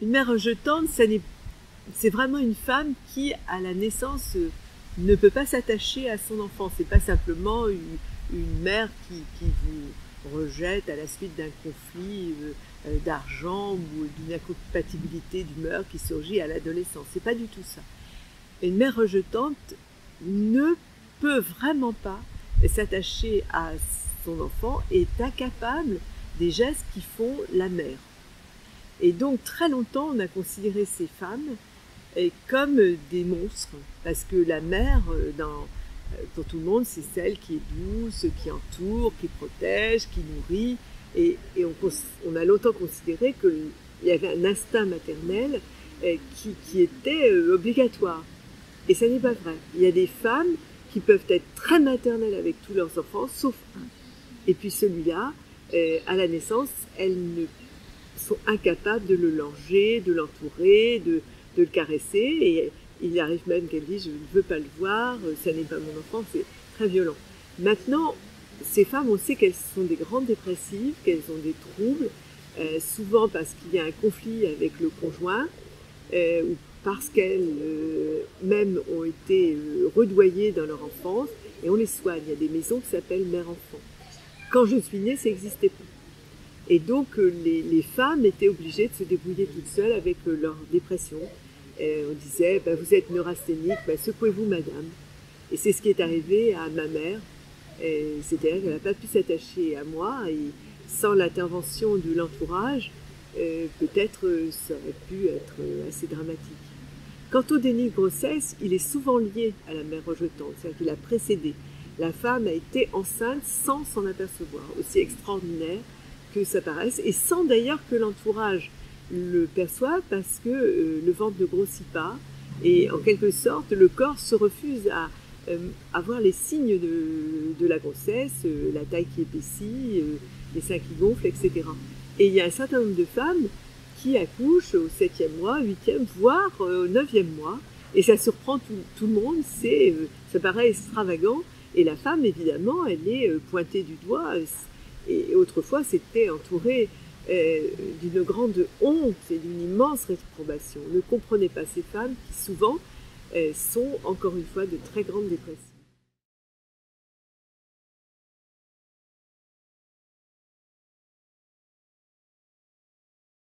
Une mère rejetante, c'est vraiment une femme qui, à la naissance, ne peut pas s'attacher à son enfant. C'est pas simplement une mère qui vous rejette à la suite d'un conflit d'argent ou d'une incompatibilité d'humeur qui surgit à l'adolescence. C'est pas du tout ça. Une mère rejetante ne peut vraiment pas s'attacher à son enfant et est incapable des gestes qui font la mère. Et donc très longtemps, on a considéré ces femmes comme des monstres, parce que la mère, pour tout le monde, c'est celle qui est douce, qui entoure, qui protège, qui nourrit, et on a longtemps considéré qu'il y avait un instinct maternel qui était obligatoire. Et ça n'est pas vrai. Il y a des femmes qui peuvent être très maternelles avec tous leurs enfants, sauf un. Et puis celui-là, à la naissance, elles sont incapables de le langer, de l'entourer, de le caresser. Et il arrive même qu'elle dise « je ne veux pas le voir, ça n'est pas mon enfant », c'est très violent. Maintenant, ces femmes, on sait qu'elles sont des grandes dépressives, qu'elles ont des troubles, souvent parce qu'il y a un conflit avec le conjoint, ou parce qu'elles même ont été redoyées dans leur enfance, et on les soigne. Il y a des maisons qui s'appellent mère-enfant. Quand je suis née, ça n'existait pas. Et donc les femmes étaient obligées de se débrouiller toutes seules avec leur dépression. On disait « vous êtes neurasthénique, secouez-vous madame ». Et c'est ce qui est arrivé à ma mère. C'est-à-dire qu'elle n'a pas pu s'attacher à moi, et sans l'intervention de l'entourage, peut-être ça aurait pu être assez dramatique. Quant au déni de grossesse, il est souvent lié à la mère rejetante, c'est-à-dire qu'il a précédé. La femme a été enceinte sans s'en apercevoir, aussi extraordinaire que ça paraisse, et sans d'ailleurs que l'entourage le perçoive, parce que le ventre ne grossit pas, et en quelque sorte, le corps se refuse à avoir les signes de la grossesse, la taille qui épaissit, les seins qui gonflent, etc. Et il y a un certain nombre de femmes qui accouchent au 7e mois, 8e, voire au 9e mois, et ça surprend tout le monde, ça paraît extravagant, et la femme, évidemment, elle est pointée du doigt, et autrefois, c'était entouré d'une grande honte et d'une immense réprobation. Ne comprenez pas ces femmes qui, souvent, sont, encore une fois, de très grandes dépressions.